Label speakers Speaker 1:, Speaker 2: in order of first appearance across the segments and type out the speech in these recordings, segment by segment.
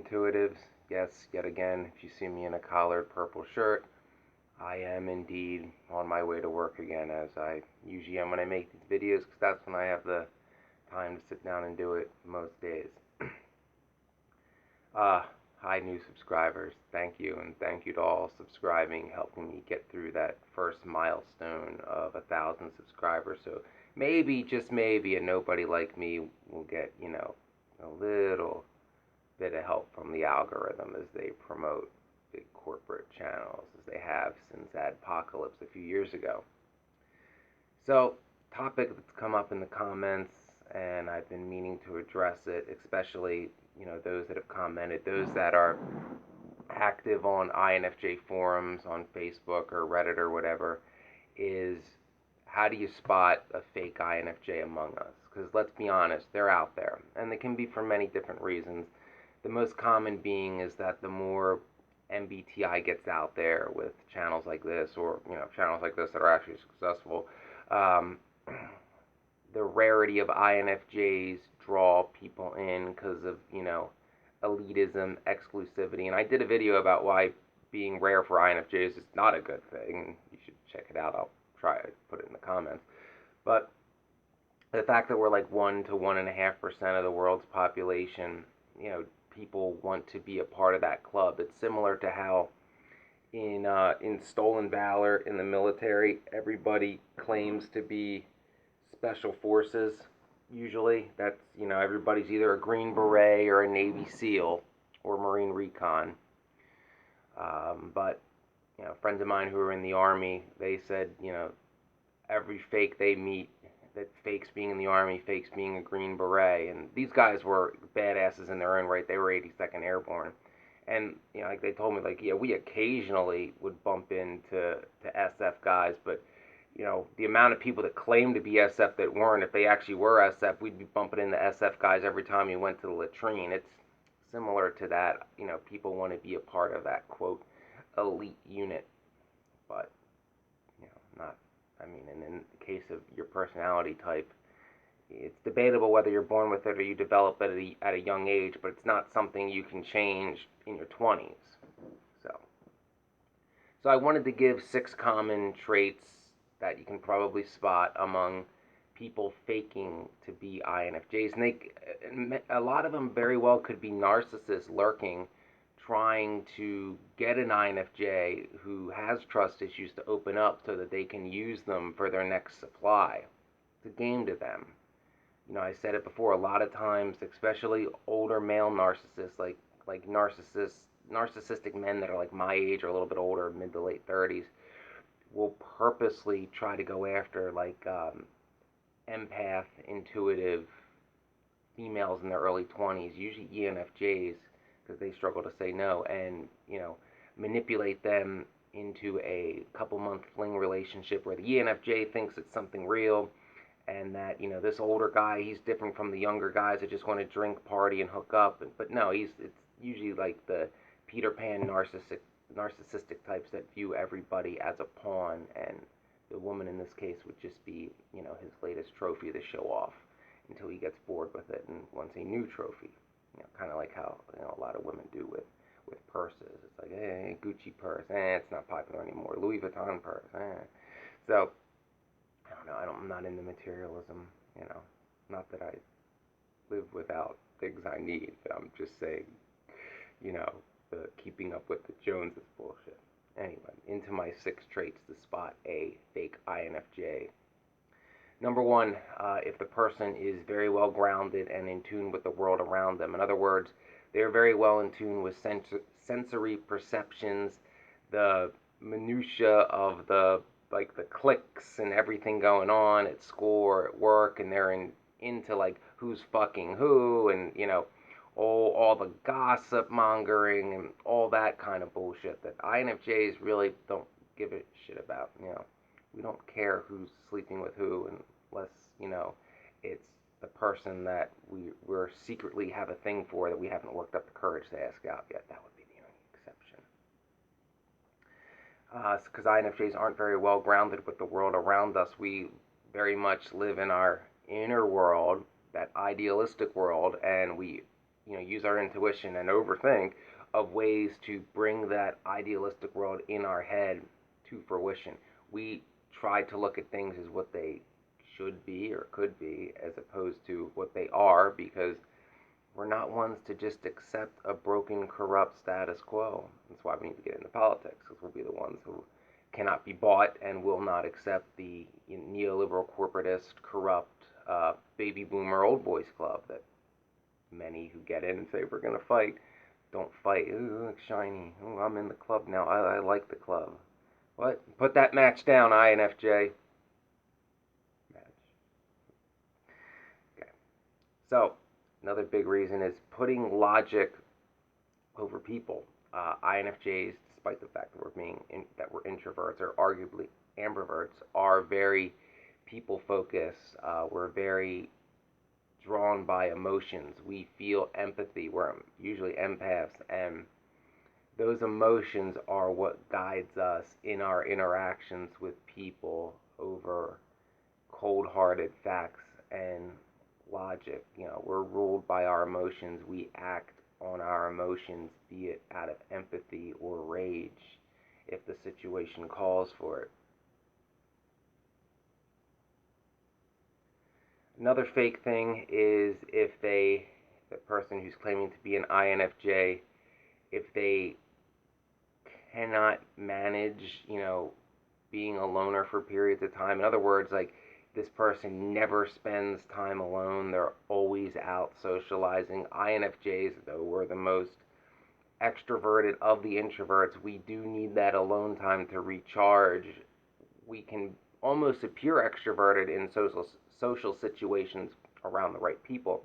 Speaker 1: intuitives. Yes, yet again, if you see me in a collared purple shirt, I am indeed on my way to work again, as I usually am when I make these videos, because that's when I have the time to sit down and do it most days. Uh, Hi, new subscribers. Thank you, and thank you to all subscribing, helping me get through that first milestone of 1,000 subscribers. So maybe, just maybe, a nobody like me will get, a little bit of help from the algorithm as they promote big corporate channels, as they have since Adpocalypse a few years ago. So, topic that's come up in the comments, and I've been meaning to address it, especially those that have commented, those that are active on INFJ forums on Facebook or Reddit or whatever, is how do you spot a fake INFJ among us? Because let's be honest, they're out there, and they can be for many different reasons. The most common being is that the more MBTI gets out there with channels like this, or channels like this that are actually successful, um, the rarity of INFJs draw people in because of elitism, exclusivity. And I did a video about why being rare for INFJs is not a good thing. You should check it out. I'll try to put it in the comments. But the fact that we're like 1 to 1.5% of the world's population, people want to be a part of that club. It's similar to how in stolen valor in the military, everybody claims to be special forces. Usually, that's everybody's either a Green Beret or a Navy SEAL or Marine Recon. But friends of mine who are in the Army, they said every fake they meet, that fakes being in the Army, fakes being a Green Beret, and these guys were badasses in their own right. They were 82nd Airborne, and like they told me, like, yeah, we occasionally would bump into SF guys, but the amount of people that claim to be SF that weren't, if they actually were SF, we'd be bumping into SF guys every time you went to the latrine. It's similar to that. People want to be a part of that, quote, elite unit. But, not, and in the case of your personality type, it's debatable whether you're born with it or you develop it at a young age, but it's not something you can change in your 20s. So I wanted to give 6 common traits that you can probably spot among people faking to be INFJs. And a lot of them very well could be narcissists lurking, trying to get an INFJ who has trust issues to open up so that they can use them for their next supply. It's a game to them. I said it before, a lot of times, especially older male narcissists, like narcissistic men that are like my age or a little bit older, mid to late 30s, will purposely try to go after empath, intuitive females in their early 20s, usually ENFJs, because they struggle to say no, and manipulate them into a couple-month fling relationship where the ENFJ thinks it's something real, and that this older guy, he's different from the younger guys that just want to drink, party, and hook up. But no, it's usually like the Peter Pan narcissistic types that view everybody as a pawn, and the woman in this case would just be his latest trophy to show off until he gets bored with it and wants a new trophy. Kind of like how a lot of women do with purses. It's like, hey, Gucci purse, it's not popular anymore. Louis Vuitton purse, So I don't know. I'm not into materialism. Not that I live without things I need, but I'm just saying, the keeping up with the Joneses bullshit. Anyway, into my 6 traits to spot a fake INFJ. Number 1, if the person is very well grounded and in tune with the world around them. In other words, they're very well in tune with sensory perceptions, the minutia of the clicks and everything going on at school or at work, and they're into like who's fucking who, and all the gossip mongering and all that kind of bullshit that INFJs really don't give a shit about. We don't care who's sleeping with who unless it's the person that we're secretly have a thing for that we haven't worked up the courage to ask out yet. That would be the only exception. Because INFJs aren't very well grounded with the world around us. We very much live in our inner world, that idealistic world, and we use our intuition and overthink of ways to bring that idealistic world in our head to fruition. We try to look at things as what they should be or could be as opposed to what they are, because we're not ones to just accept a broken, corrupt status quo. That's why we need to get into politics, because we'll be the ones who cannot be bought and will not accept the neoliberal, corporatist, corrupt, baby boomer old boys club that many who get in and say we're going to fight don't fight. Ooh, look shiny. Ooh, I'm in the club now. I like the club. What? Put that match down, INFJ. Match. Okay. So, another big reason is putting logic over people. INFJs, despite the fact that we're introverts or arguably ambiverts, are very people focused. We're very drawn by emotions. We feel empathy. We're usually empaths, and those emotions are what guides us in our interactions with people over cold-hearted facts and logic. We're ruled by our emotions. We act on our emotions, be it out of empathy or rage, if the situation calls for it. Another fake thing is if the person who's claiming to be an INFJ, if they cannot manage, being a loner for periods of time. In other words, like, this person never spends time alone. They're always out socializing. INFJs, though we're the most extroverted of the introverts, we do need that alone time to recharge. We can almost appear extroverted in social situations around the right people,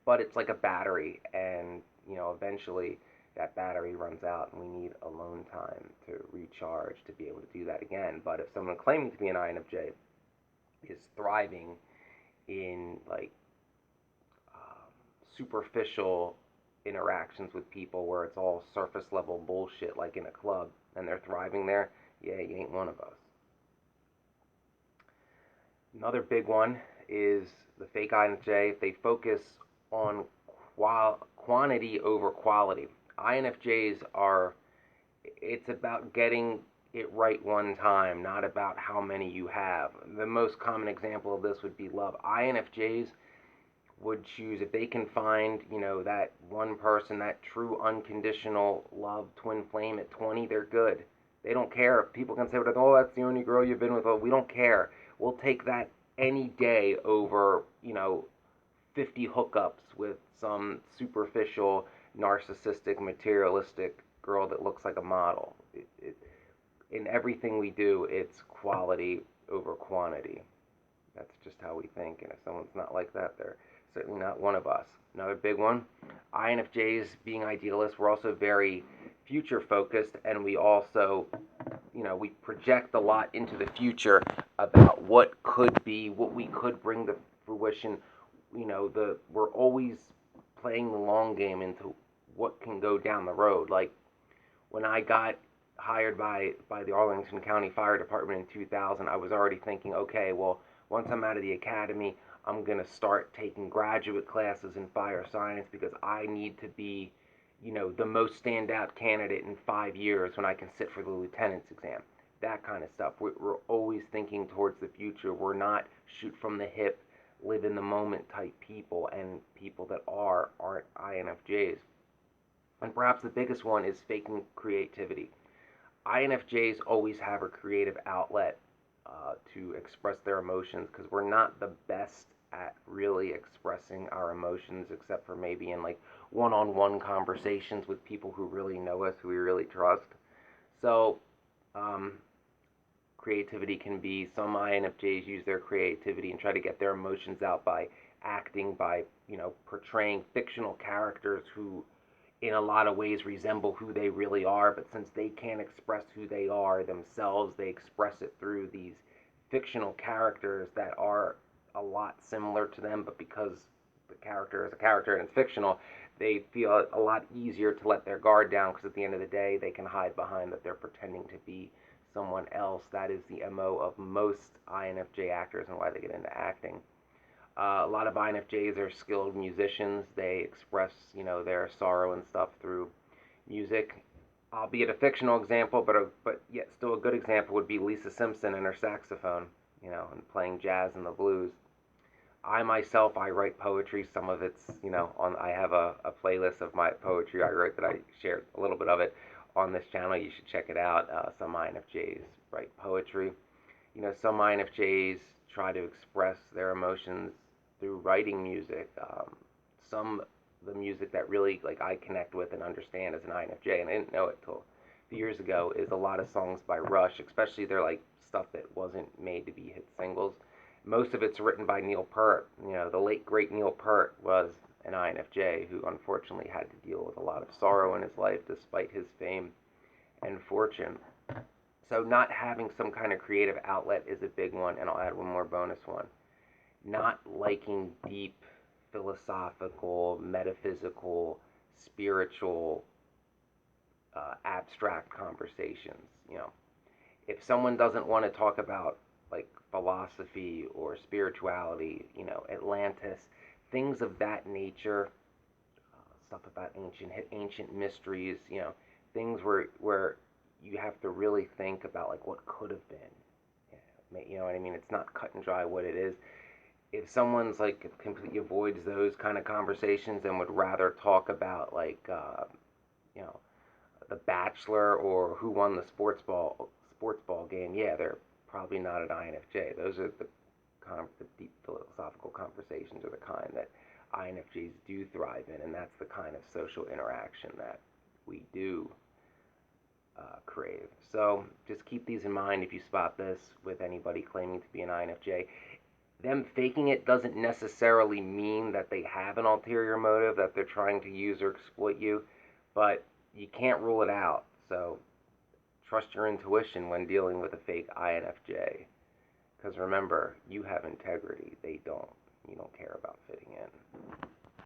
Speaker 1: but it's like a battery, and eventually that battery runs out and we need alone time to recharge to be able to do that again. But if someone claiming to be an INFJ is thriving in superficial interactions with people where it's all surface level bullshit like in a club, and they're thriving there, yeah, you ain't one of us. Another big one is the fake INFJ. They focus on quantity over quality. INFJs it's about getting it right one time, not about how many you have. The most common example of this would be love. INFJs would choose, if they can find, that one person, that true unconditional love twin flame at 20, they're good. They don't care. People can say, oh, that's the only girl you've been with. Oh, we don't care. We'll take that any day over, 50 hookups with some superficial, narcissistic, materialistic girl that looks like a model. In everything we do, it's quality over quantity. That's just how we think, and if someone's not like that, they're certainly not one of us. Another big one, INFJs, being idealists, we're also very future focused, and we also, we project a lot into the future about what could be, what we could bring to fruition. We're always playing the long game into what can go down the road. Like, when I got hired by the Arlington County Fire Department in 2000, I was already thinking, okay, well, once I'm out of the academy, I'm going to start taking graduate classes in fire science, because I need to be, the most standout candidate in 5 years when I can sit for the lieutenant's exam. That kind of stuff. We're always thinking towards the future. We're not shoot from the hip, live in the moment type people, and people that aren't INFJs. And perhaps the biggest one is faking creativity. INFJs always have a creative outlet to express their emotions, because we're not the best at really expressing our emotions, except for maybe in one-on-one conversations with people who really know us, who we really trust. So creativity can be, some INFJs use their creativity and try to get their emotions out by acting, by portraying fictional characters who in a lot of ways resemble who they really are, but since they can't express who they are themselves, they express it through these fictional characters that are a lot similar to them, but because the character is a character and it's fictional, they feel a lot easier to let their guard down, because at the end of the day, they can hide behind that they're pretending to be someone else. That is the MO of most INFJ actors and why they get into acting. A lot of INFJs are skilled musicians. They express, their sorrow and stuff through music. Albeit a fictional example, but yet still a good example would be Lisa Simpson and her saxophone, and playing jazz and the blues. I myself, I write poetry. Some of it's, I have a playlist of my poetry I wrote that I shared a little bit of it on this channel. You should check it out. Some INFJs write poetry. Some INFJs try to express their emotions through writing music. Some the music that really like I connect with and understand as an INFJ, and I didn't know it till a few years ago, is a lot of songs by Rush, especially their like stuff that wasn't made to be hit singles. Most of it's written by Neil Peart. The late great Neil Peart was an INFJ who unfortunately had to deal with a lot of sorrow in his life despite his fame and fortune. So not having some kind of creative outlet is a big one, and I'll add one more bonus one. Not liking deep philosophical, metaphysical, spiritual, abstract conversations. If someone doesn't want to talk about like philosophy or spirituality, Atlantis, things of that nature, stuff about ancient mysteries, things where you have to really think about like what could have been. You know what I mean? It's not cut and dry what it is. If someone's like completely avoids those kind of conversations and would rather talk about like you know the Bachelor or who won the sports ball game, yeah, they're probably not an INFJ. Those are the deep philosophical conversations are the kind that INFJs do thrive in, and that's the kind of social interaction that we do crave. So just keep these in mind if you spot this with anybody claiming to be an INFJ. Them faking it doesn't necessarily mean that they have an ulterior motive, that they're trying to use or exploit you, but you can't rule it out. So trust your intuition when dealing with a fake INFJ. Because remember, you have integrity. They don't. You don't care about fitting in.